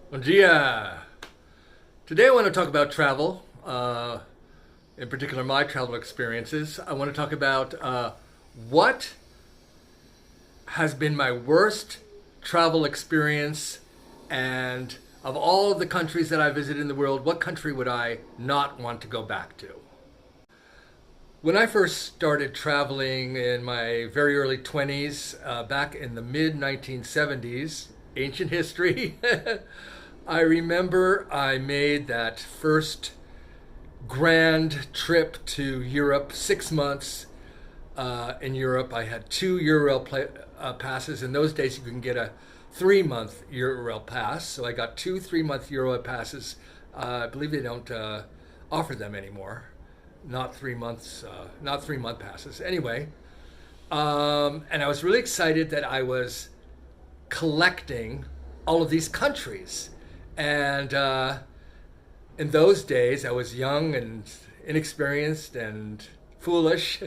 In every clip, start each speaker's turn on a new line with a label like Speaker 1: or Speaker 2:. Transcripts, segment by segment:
Speaker 1: Bom dia. Today I want to talk about travel, in particular my travel experiences. I want to talk about what has been my worst travel experience, and of all of the countries that I visited in the world, what country would I not want to go back to? When I first started traveling in my very early 20s, back in the mid 1970s, ancient history, I remember I made that first grand trip to Europe, 6 months in Europe. I had two Eurail passes. In those days, you can get a 3 month Eurail pass. So I got two 3 month Eurail passes. I believe they don't offer them anymore. Not 3 months, not 3 month passes. Anyway, and I was really excited that I was collecting all of these countries. And in those days, I was young and inexperienced and foolish.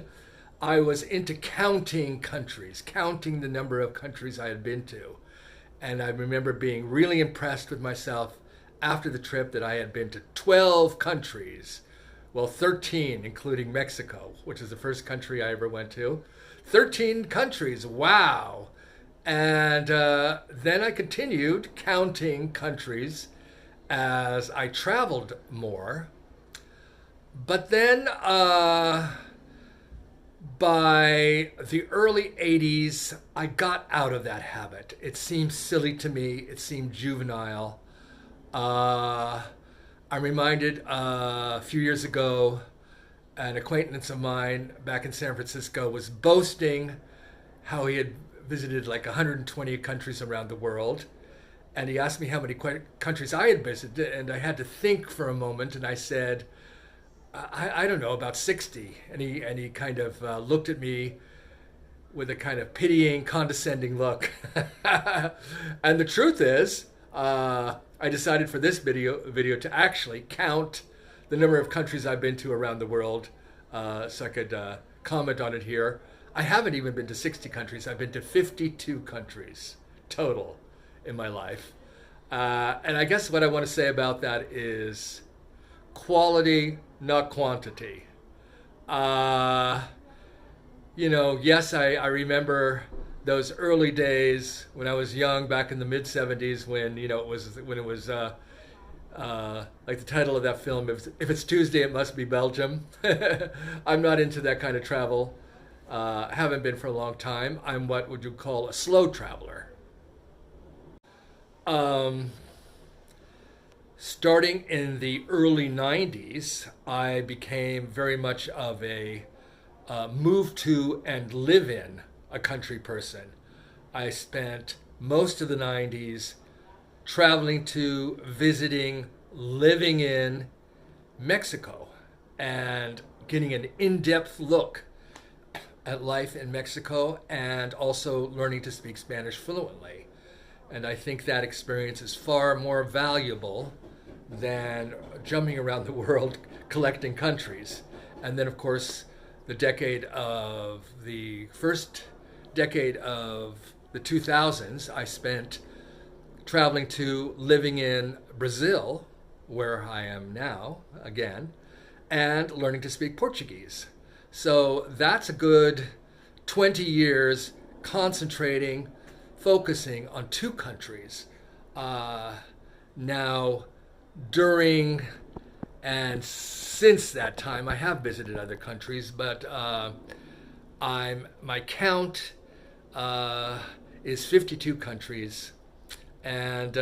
Speaker 1: I was into counting countries, counting the number of countries I had been to. And I remember being really impressed with myself after the trip that I had been to 12 countries. Well, 13, including Mexico, which is the first country I ever went to. 13 countries, wow. And then I continued counting countries as I traveled more. But then by the early 80s, I got out of that habit. It seemed silly to me, it seemed juvenile. I'm reminded a few years ago, an acquaintance of mine back in San Francisco was boasting how he had visited like 120 countries around the world. And he asked me how many countries I had visited, and I had to think for a moment, and I said, I don't know, about 60. And he kind of looked at me with a kind of pitying, condescending look. And the truth is, I decided for this video to actually count the number of countries I've been to around the world, so I could comment on it here. I haven't even been to 60 countries. I've been to 52 countries total in my life. And I guess what I want to say about that is quality, not quantity. Yes, I remember those early days when I was young, back in the mid '70s, when it was like the title of that film. If it's Tuesday, it must be Belgium. I'm not into that kind of travel. Haven't been for a long time. I'm what would you call a slow traveler. Um, Starting in the early 90s, I became very much of a move to and live in a country person. I spent most of the 90s traveling to, visiting, living in Mexico, and getting an in depth look at life in Mexico, and also learning to speak Spanish fluently. And I think that experience is far more valuable than jumping around the world collecting countries. And then, of course, the first decade of the 2000s, I spent traveling to, living in Brazil, where I am now again, and learning to speak Portuguese. So that's a good 20 years concentrating, focusing on two countries. Now, during and since that time, I have visited other countries, but my count is 52 countries, and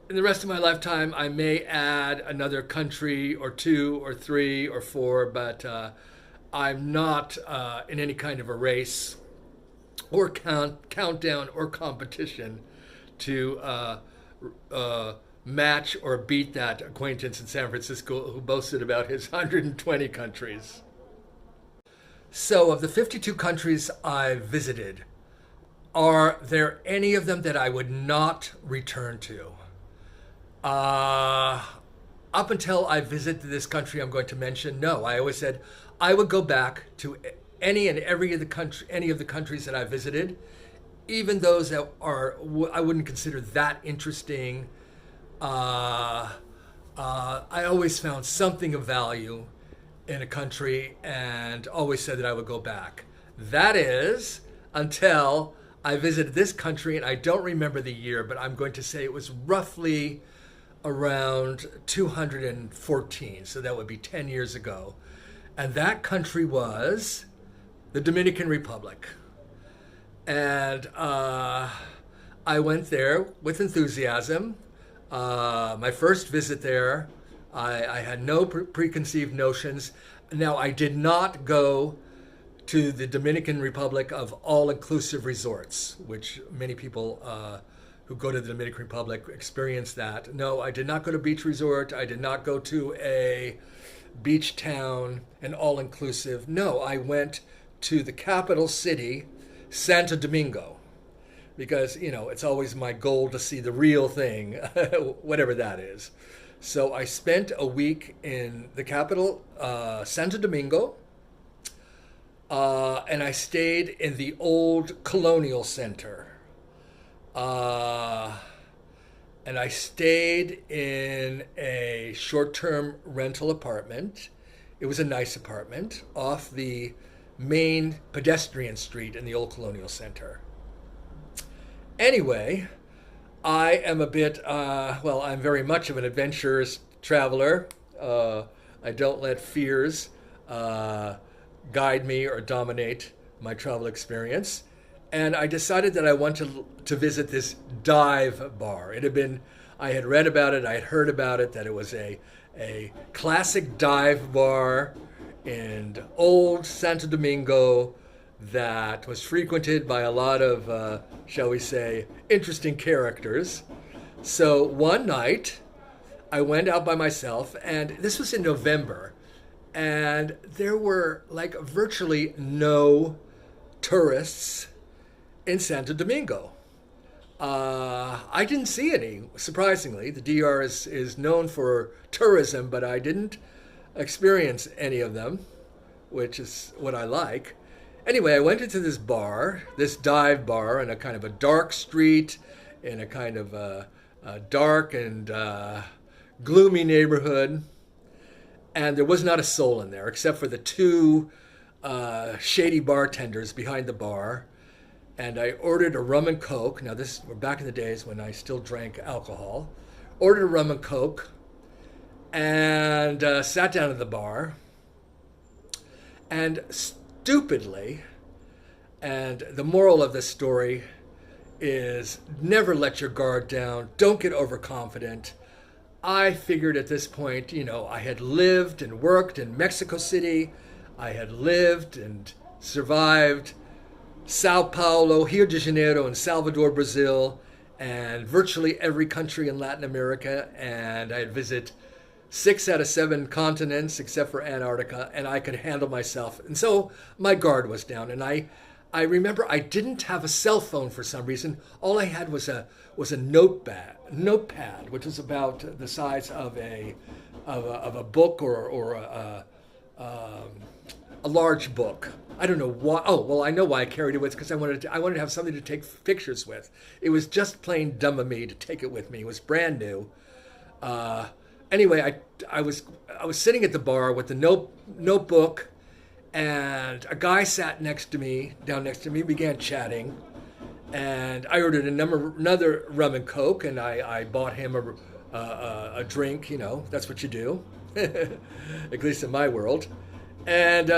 Speaker 1: in the rest of my lifetime, I may add another country or two or three or four, but I'm not in any kind of a race or countdown or competition to match or beat that acquaintance in San Francisco who boasted about his 120 countries. So, of the 52 countries I visited, are there any of them that I would not return to? Uh, Up until I visited this country I'm going to mention, no. I always said I would go back to any and every of the countries that I visited even those that I wouldn't consider that interesting, I always found something of value in a country and always said that I would go back. That is until I visited this country, and I don't remember the year, but I'm going to say it was roughly around 214. So that would be 10 years ago. And that country was the Dominican Republic. And I went there with enthusiasm. My first visit there, I had no preconceived notions. Now, I did not go to the Dominican Republic of all-inclusive resorts, which many people who go to the Dominican Republic experience that. No, I did not go to beach resort. I did not go to a beach town, an all-inclusive. No, I went to the capital city, Santo Domingo, because, you know, it's always my goal to see the real thing, whatever that is. So I spent a week in the capital, Santo Domingo, and I stayed in the old colonial center. And I stayed in a short-term rental apartment. It was a nice apartment off the main pedestrian street in the old colonial center. Anyway, I am a bit, I'm very much of an adventurous traveler. I don't let fears guide me or dominate my travel experience. And I decided that I wanted to visit this dive bar. I had read about it, I had heard about it, that it was a classic dive bar in old Santo Domingo that was frequented by a lot of, shall we say, interesting characters. So one night, I went out by myself, and this was in November, and there were like virtually no tourists in Santo Domingo. I didn't see any, surprisingly. The DR is known for tourism, but I didn't experience any of them, which is what I like. Anyway, I went into this bar, this dive bar, in a kind of a dark street, in a kind of a dark and gloomy neighborhood. And there was not a soul in there, except for the two shady bartenders behind the bar. And I ordered a rum and coke. Now, we're back in the days when I still drank alcohol. Ordered a rum and coke and sat down at the bar. And stupidly, and the moral of this story is never let your guard down. Don't get overconfident. I figured at this point, you know, I had lived and worked in Mexico City. I had lived and survived Sao Paulo, Rio de Janeiro, and Salvador, Brazil, and virtually every country in Latin America. And I had visited 6 out of 7 continents except for Antarctica, and I could handle myself. And so my guard was down. And I remember I didn't have a cell phone for some reason. All I had was a notepad, which was about the size of a book or a large book. I don't know why. Oh, well, I know why I carried it with, because I wanted to have something to take pictures with. It was just plain dumb of me to take it with me. It was brand new. Anyway, I was sitting at the bar with the notebook, and a guy sat down next to me, began chatting, and I ordered another rum and coke, and I bought him a drink. You know, that's what you do, at least in my world. And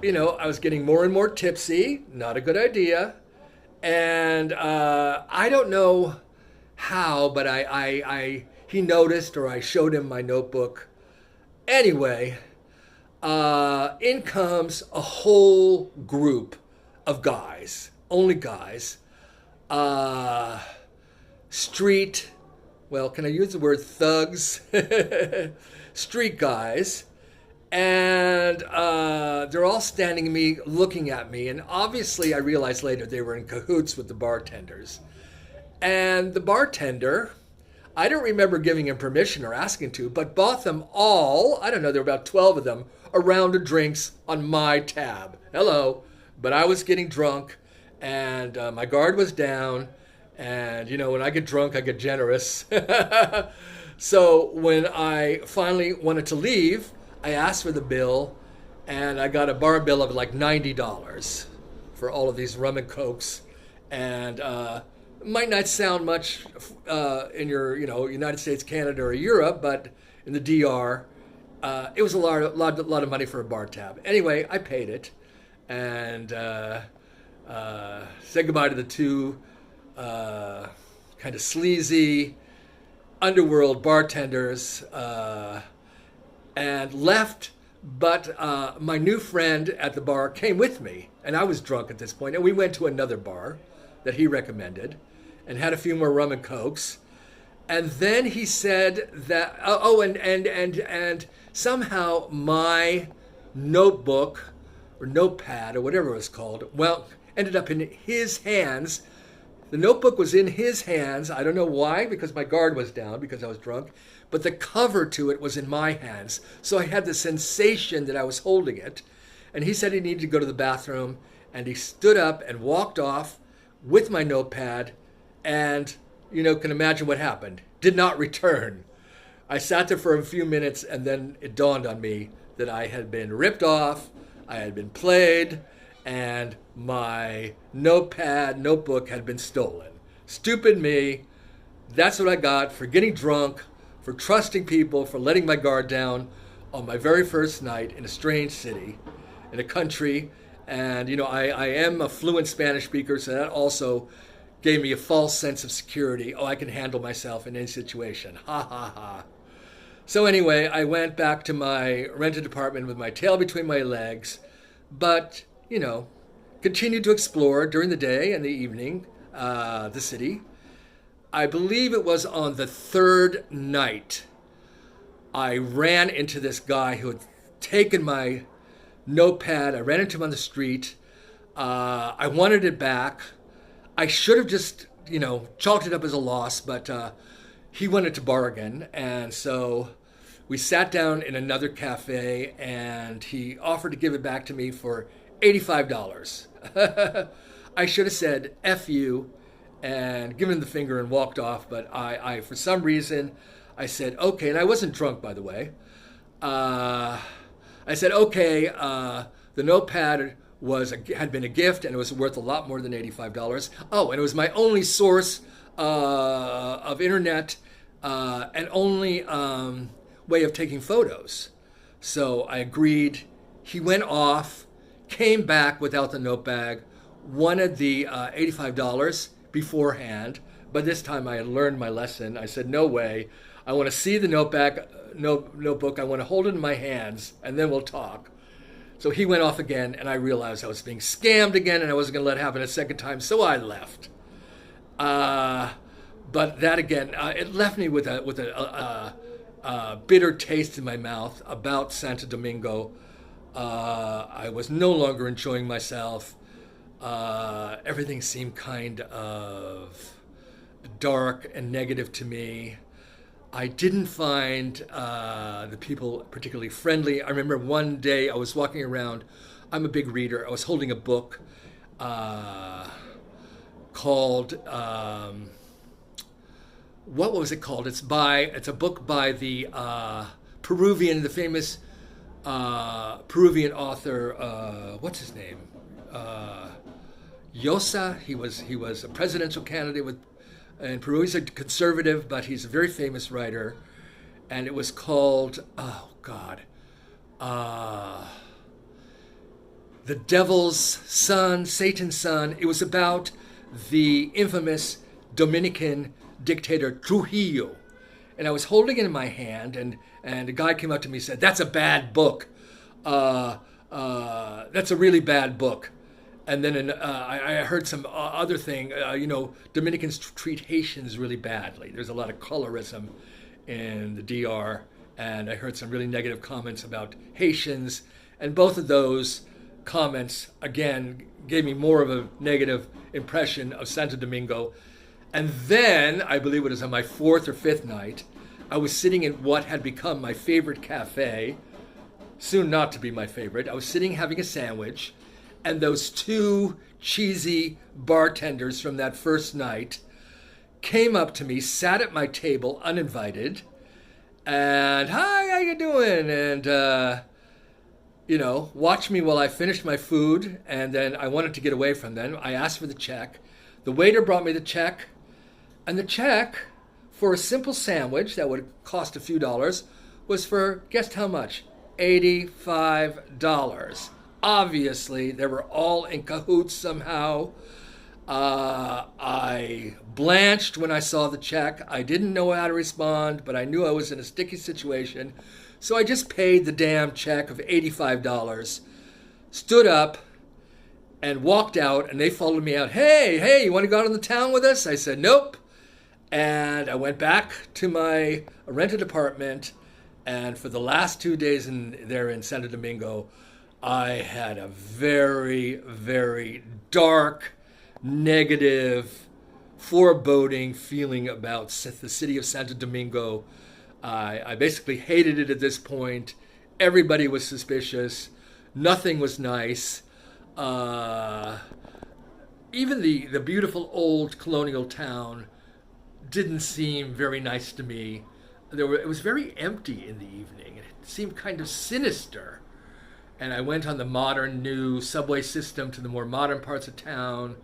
Speaker 1: you know, I was getting more and more tipsy. Not a good idea. And I don't know how, but he noticed, or I showed him my notebook. Anyway, in comes a whole group of guys, only guys, street, well, can I use the word thugs? Street guys. And they're all standing me, looking at me. And obviously, I realized later they were in cahoots with the bartenders. And the bartender, I don't remember giving him permission or asking to, but bought them all, I don't know, there were about 12 of them, a round of drinks on my tab. Hello. But I was getting drunk, and my guard was down. And you know, when I get drunk, I get generous. So when I finally wanted to leave, I asked for the bill, and I got a bar bill of like $90 for all of these rum and cokes. And it might not sound much in your, you know, United States, Canada, or Europe, but in the DR, it was a lot of money for a bar tab. Anyway, I paid it, and said goodbye to the two kind of sleazy underworld bartenders, and left. But my new friend at the bar came with me, and I was drunk at this point, and we went to another bar that he recommended and had a few more rum and cokes. And then he said that, and somehow my notebook or notepad or whatever it was called, well, ended up in his hands. The notebook was in his hands. I don't know why, because my guard was down because I was drunk, but the cover to it was in my hands. So I had the sensation that I was holding it. And he said he needed to go to the bathroom, and he stood up and walked off with my notepad, and you know, can imagine what happened. Did not return. I sat there for a few minutes, and then it dawned on me that I had been ripped off, I had been played, and my notebook had been stolen. Stupid me. That's what I got for getting drunk, for trusting people, for letting my guard down on my very first night in a strange city, in a country. And, you know, I am a fluent Spanish speaker, so that also gave me a false sense of security. Oh, I can handle myself in any situation. Ha ha ha. So anyway, I went back to my rented apartment with my tail between my legs, but, you know, continued to explore during the day and the evening, the city. I believe it was on the third night, I ran into this guy who had taken my notepad. I ran into him on the street. I wanted it back. I should have just, you know, chalked it up as a loss, but he wanted to bargain. And so we sat down in another cafe, and he offered to give it back to me for $85. I should have said, F you, and given him the finger and walked off. But I for some reason, I said, okay. And I wasn't drunk, by the way. I said, okay, the notepad had been a gift, and it was worth a lot more than $85. Oh, and it was my only source of internet and only way of taking photos. So I agreed. He went off, came back without the notebag, wanted the $85 beforehand, but this time I had learned my lesson. I said, no way. I want to see the notebook. I want to hold it in my hands, and then we'll talk. So he went off again, and I realized I was being scammed again, and I wasn't going to let it happen a second time, so I left. But that again, it left me with a bitter taste in my mouth about Santo Domingo. I was no longer enjoying myself. Everything seemed kind of dark and negative to me. I didn't find the people particularly friendly. I remember one day I was walking around. I'm a big reader. I was holding a book called, what was it called? It's a book by the famous Peruvian author, what's his name? Llosa. He was a presidential candidate in Peru. He's a conservative, but he's a very famous writer. And it was called, oh God, The Devil's Son, Satan's Son. It was about the infamous Dominican dictator Trujillo. And I was holding it in my hand, and a guy came up to me and said, that's a bad book. That's a really bad book. And then I heard some other thing, Dominicans treat Haitians really badly. There's a lot of colorism in the DR, and I heard some really negative comments about Haitians. And both of those comments, again, gave me more of a negative impression of Santo Domingo. And then, I believe it was on my fourth or fifth night, I was sitting in what had become my favorite cafe, soon not to be my favorite. I was sitting having a sandwich, and those two cheesy bartenders from that first night came up to me, sat at my table uninvited, and hi, how you doing? And watched me while I finished my food, and then I wanted to get away from them. I asked for the check. The waiter brought me the check, and the check for a simple sandwich that would cost a few dollars was for, guess how much? $85. Obviously, they were all in cahoots somehow. I blanched when I saw the check. I didn't know how to respond, but I knew I was in a sticky situation. So I just paid the damn check of $85, stood up, and walked out, and they followed me out. Hey, you want to go out in the town with us? I said, nope. And I went back to my rented apartment, and for the last 2 days there in Santo Domingo, I had a very, very dark, negative, foreboding feeling about the city of Santo Domingo. I basically hated it at this point. Everybody was suspicious. Nothing was nice. Even the beautiful old colonial town didn't seem very nice to me. It was very empty in the evening. It seemed kind of sinister. And I went on the modern new subway system to the more modern parts of town.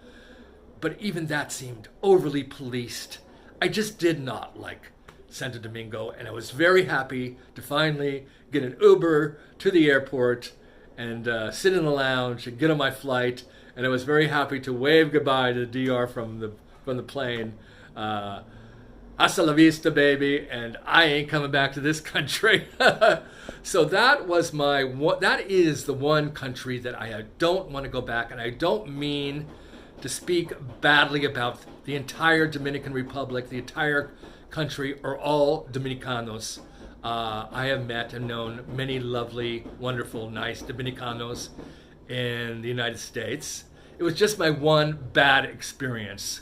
Speaker 1: But even that seemed overly policed. I just did not like Santo Domingo. And I was very happy to finally get an Uber to the airport and sit in the lounge and get on my flight. And I was very happy to wave goodbye to the DR from the plane. Hasta la vista, baby, and I ain't coming back to this country. So that is the one country that I don't want to go back, and I don't mean to speak badly about the entire Dominican Republic, the entire country, or all Dominicanos. I have met and known many lovely, wonderful, nice Dominicanos in the United States. It was just my one bad experience.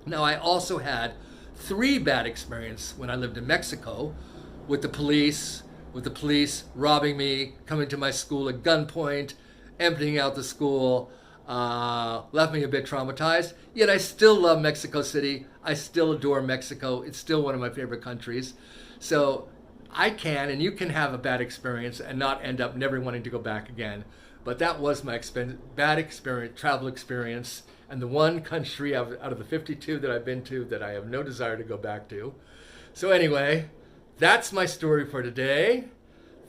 Speaker 1: Now, I also had 3 bad experiences when I lived in Mexico with the police robbing me, coming to my school at gunpoint, emptying out the school, left me a bit traumatized. Yet I still love Mexico City. I still adore Mexico. It's still one of my favorite countries. So I can and you can have a bad experience and not end up never wanting to go back again. But that was my bad experience, travel experience, and the one country out of the 52 that I've been to that I have no desire to go back to. So anyway, that's my story for today.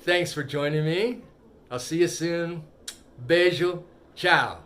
Speaker 1: Thanks for joining me. I'll see you soon. Beijo. Ciao.